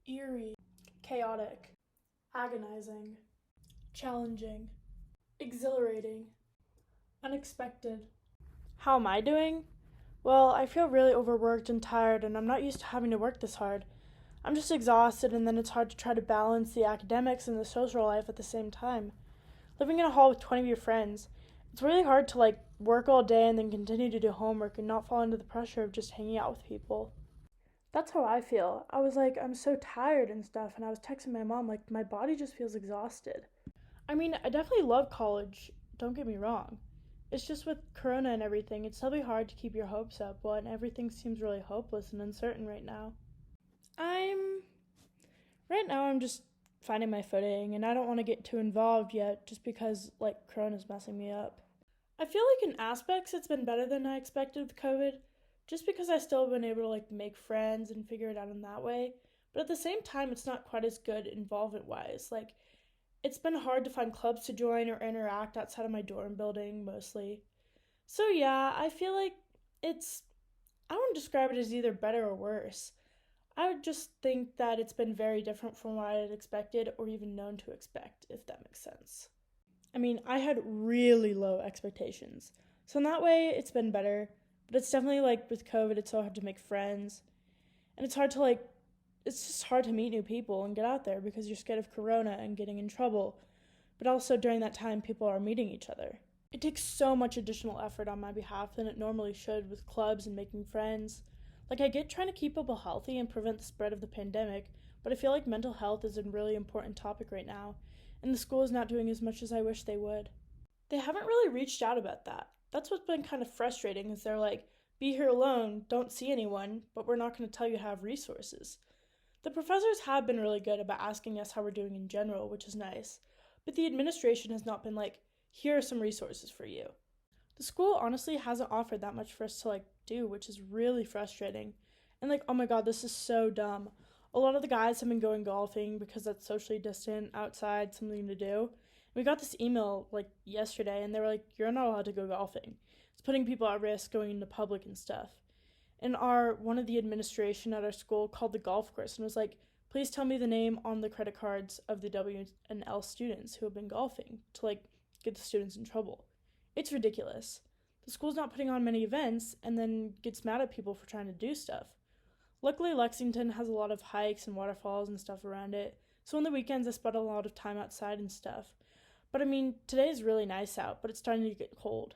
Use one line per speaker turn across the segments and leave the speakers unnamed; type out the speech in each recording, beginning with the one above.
eerie, chaotic, agonizing, challenging, exhilarating, unexpected. How am I doing? Well, I feel really overworked and tired, and I'm not used to having to work this hard. I'm just exhausted, and then it's hard to try to balance the academics and the social life at the same time. Living in a hall with 20 of your friends, it's really hard to work all day and then continue to do homework and not fall into the pressure of just hanging out with people. That's how I feel. I was like, I'm so tired and stuff, and I was texting my mom, like, my body just feels exhausted. I mean, I definitely love college, don't get me wrong. It's just with Corona and everything, it's really hard to keep your hopes up when everything seems really hopeless and uncertain right now. I'm. Right now, I'm just finding my footing, and I don't want to get too involved yet just because, Corona's messing me up. I feel like in aspects it's been better than I expected with COVID, just because I still been able to make friends and figure it out in that way. But at the same time, it's not quite as good involvement wise. It's been hard to find clubs to join or interact outside of my dorm building mostly. So yeah, I feel like it's. I wouldn't describe it as either better or worse. I would just think that it's been very different from what I had expected or even known to expect, if that makes sense. I mean, I had really low expectations. So in that way, it's been better. But it's definitely with COVID, it's so hard to make friends. And it's hard to it's just hard to meet new people and get out there because you're scared of Corona and getting in trouble. But also during that time, people are meeting each other. It takes so much additional effort on my behalf than it normally should with clubs and making friends. I get trying to keep people healthy and prevent the spread of the pandemic, but I feel like mental health is a really important topic right now, and the school is not doing as much as I wish they would. They haven't really reached out about that. That's what's been kind of frustrating is they're like, be here alone, don't see anyone, but we're not going to tell you how to have resources. The professors have been really good about asking us how we're doing in general, which is nice, but the administration has not been like, here are some resources for you. The school honestly hasn't offered that much for us to do, which is really frustrating. And oh my god, this is so dumb. A lot of the guys have been going golfing because that's socially distant, outside, something to do. And we got this email yesterday and they were like, you're not allowed to go golfing. It's putting people at risk going into public and stuff. And our one of the administration at our school called the golf course and was like, please tell me the name on the credit cards of the W and L students who have been golfing to get the students in trouble. It's ridiculous. The school's not putting on many events and then gets mad at people for trying to do stuff. Luckily, Lexington has a lot of hikes and waterfalls and stuff around it, so on the weekends I spend a lot of time outside and stuff. But I mean, today is really nice out, but it's starting to get cold.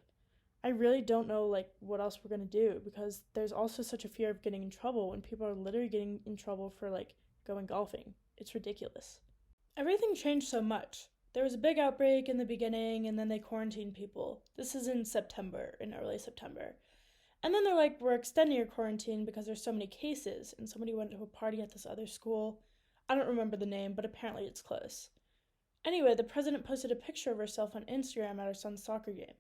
I really don't know what else we're gonna do because there's also such a fear of getting in trouble when people are literally getting in trouble for going golfing. It's ridiculous. Everything changed so much. There was a big outbreak in the beginning and then they quarantined people. This is in early September. And then they're like, we're extending your quarantine because there's so many cases and somebody went to a party at this other school. I don't remember the name, but apparently it's close. Anyway, the president posted a picture of herself on Instagram at her son's soccer game,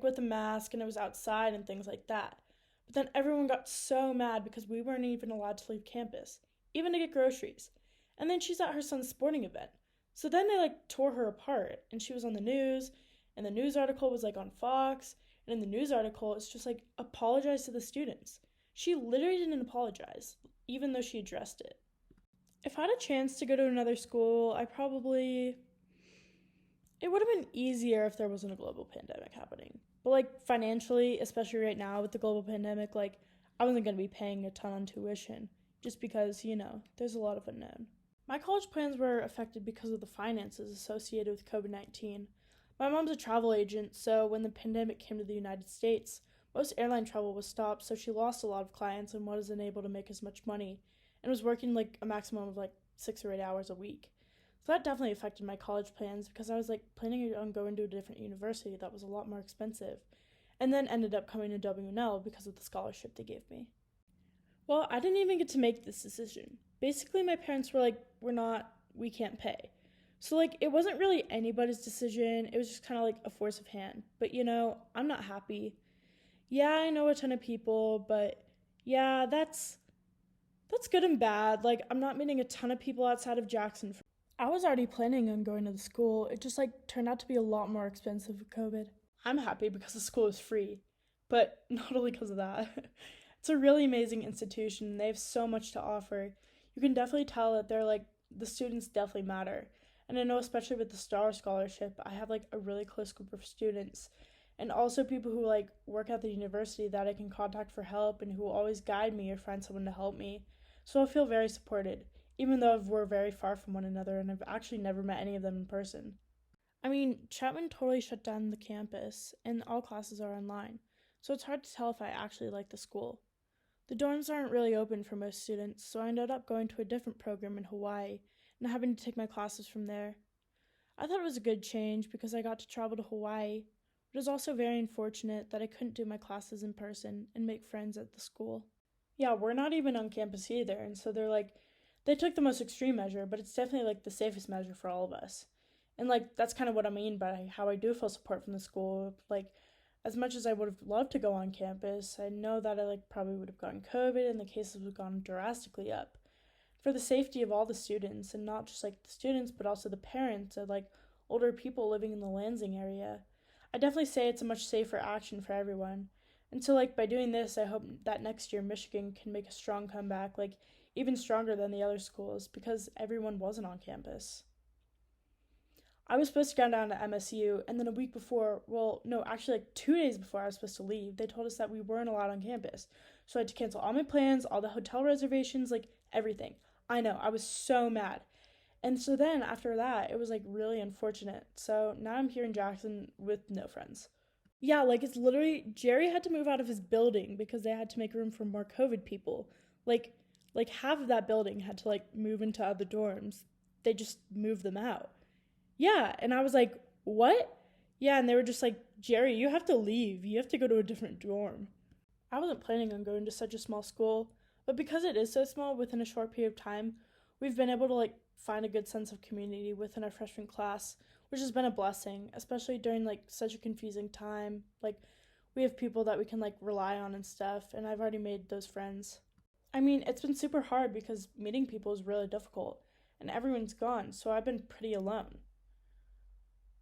with a mask and it was outside and things like that. But then everyone got so mad because we weren't even allowed to leave campus, even to get groceries. And then she's at her son's sporting event. So then they tore her apart and she was on the news and the news article was on Fox and in the news article it's just apologize to the students. She literally didn't apologize even though she addressed it. If I had a chance to go to another school, it would have been easier if there wasn't a global pandemic happening. But financially, especially right now with the global pandemic, I wasn't going to be paying a ton on tuition just because, there's a lot of unknown. My college plans were affected because of the finances associated with COVID-19. My mom's a travel agent, so when the pandemic came to the United States, most airline travel was stopped, so she lost a lot of clients and wasn't able to make as much money, and was working a maximum of 6 or 8 hours a week. So that definitely affected my college plans because I was planning on going to a different university that was a lot more expensive, and then ended up coming to W&L because of the scholarship they gave me. Well, I didn't even get to make this decision. Basically, my parents were we can't pay. So, it wasn't really anybody's decision. It was just kind of a force of hand. But, I'm not happy. Yeah, I know a ton of people, but yeah, that's good and bad. I'm not meeting a ton of people outside of Jackson. I was already planning on going to the school. It just, turned out to be a lot more expensive with COVID. I'm happy because the school is free, but not only because of that. It's a really amazing institution. They have so much to offer. you can definitely tell that they're like, the students definitely matter. And I know, especially with the STAR scholarship, I have like a really close group of students and also people who like work at the university that I can contact for help and who always guide me or find someone to help me. So I feel very supported, even though we're very far from one another and I've actually never met any of them in person. I mean, Chapman totally shut down the campus, and all classes are online, so it's hard to tell if I actually like the school. The dorms aren't really open for most students, so I ended up going to a different program in Hawaii and having to take my classes from there. I thought it was a good change because I got to travel to Hawaii, but it was also very unfortunate that I couldn't do my classes in person and make friends at the school. Yeah, we're not even on campus either, and so they took the most extreme measure, but it's definitely like the safest measure for all of us. And like that's kind of what I mean by how I do feel support from the school. Like as much as I would have loved to go on campus, I know that I like probably would have gotten COVID and the cases would have gone drastically up. For the safety of all the students and not just like the students but also the parents and like older people living in the Lansing area, I definitely say it's a much safer action for everyone. And so like by doing this, I hope that next year Michigan can make a strong comeback, like even stronger than the other schools because everyone wasn't on campus. I was supposed to go down to MSU, and then a week before, well, no, actually, like 2 days before I was supposed to leave, they told us that we weren't allowed on campus. So I had to cancel all my plans, all the hotel reservations, like everything. I know, I was so mad. And so then after that, it was like really unfortunate. So now I'm here in Jackson with no friends. Yeah, like it's literally Jerry had to move out of his building because they had to make room for more COVID people. Like like half of that building had to like move into other dorms. They just moved them out. Yeah, and I was like, "What?" Yeah, and they were just like, "Jerry, you have to leave. You have to go to a different dorm." I wasn't planning on going to such a small school, but because it is so small within a short period of time, we've been able to like find a good sense of community within our freshman class, which has been a blessing, especially during like such a confusing time. Like we have people that we can like rely on and stuff, and I've already made those friends. I mean, it's been super hard because meeting people is really difficult, and everyone's gone, so I've been pretty alone.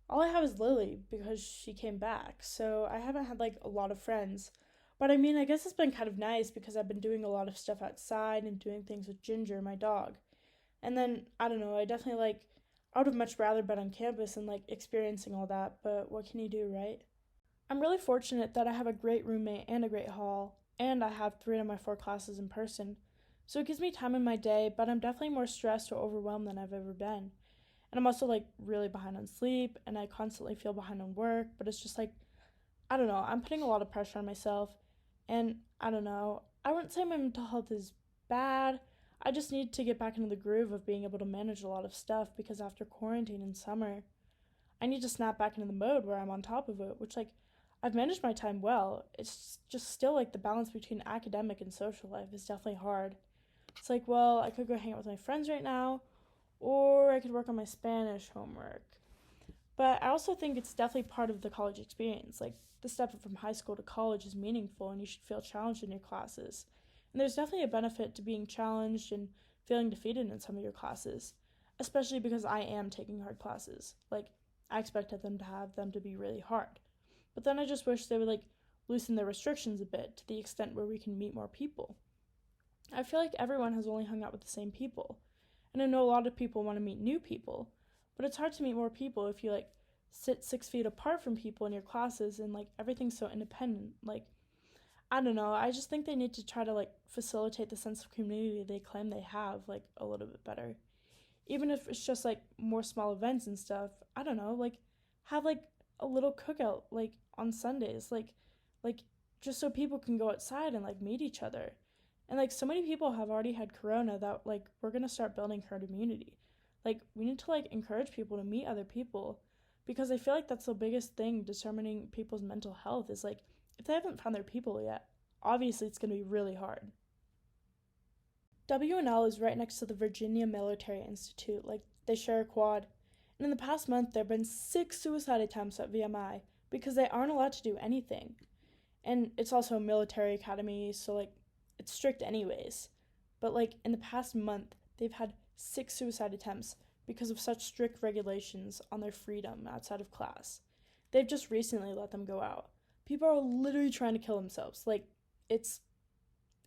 All I have is Lily because she came back, so I haven't had like a lot of friends. But I mean, I guess it's been kind of nice because I've been doing a lot of stuff outside and doing things with Ginger, my dog. And then, I don't know, I definitely like, I would have much rather been on campus and like experiencing all that, but what can you do, right? I'm really fortunate that I have a great roommate and a great hall, and I have 3 of my 4 classes in person. So it gives me time in my day, but I'm definitely more stressed or overwhelmed than I've ever been. And I'm also like really behind on sleep and I constantly feel behind on work, but it's just like I don't know, I'm putting a lot of pressure on myself and I don't know. I wouldn't say my mental health is bad. I just need to get back into the groove of being able to manage a lot of stuff because after quarantine in summer, I need to snap back into the mode where I'm on top of it, which like I've managed my time well. It's just still like the balance between academic and social life is definitely hard. It's like, well, I could go hang out with my friends right now, or I could work on my Spanish homework. But I also think it's definitely part of the college experience. Like the step from high school to college is meaningful and you should feel challenged in your classes. And there's definitely a benefit to being challenged and feeling defeated in some of your classes, especially because I am taking hard classes. Like I expected them to have them to be really hard. But then I just wish they would like loosen their restrictions a bit to the extent where we can meet more people. I feel like everyone has only hung out with the same people. And I know a lot of people want to meet new people, but it's hard to meet more people if you like sit 6 feet apart from people in your classes and like everything's so independent. Like, I don't know, I just think they need to try to like facilitate the sense of community they claim they have like a little bit better. Even if it's just like more small events and stuff, I don't know, like have like a little cookout like on Sundays, like just so people can go outside and like meet each other. And like so many people have already had corona that like we're going to start building herd immunity. Like we need to like encourage people to meet other people because I feel like that's the biggest thing determining people's mental health is like if they haven't found their people yet, obviously it's going to be really hard. WNL is right next to the Virginia Military Institute, like they share a quad. And in the past month, there have been 6 suicide attempts at VMI because they aren't allowed to do anything. And it's also a military academy, so like it's strict anyways. But like in the past month, they've had 6 suicide attempts because of such strict regulations on their freedom outside of class. They've just recently let them go out. People are literally trying to kill themselves. Like it's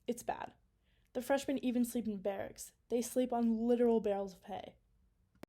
it's bad. The freshmen even sleep in barracks. They sleep on literal bales of hay.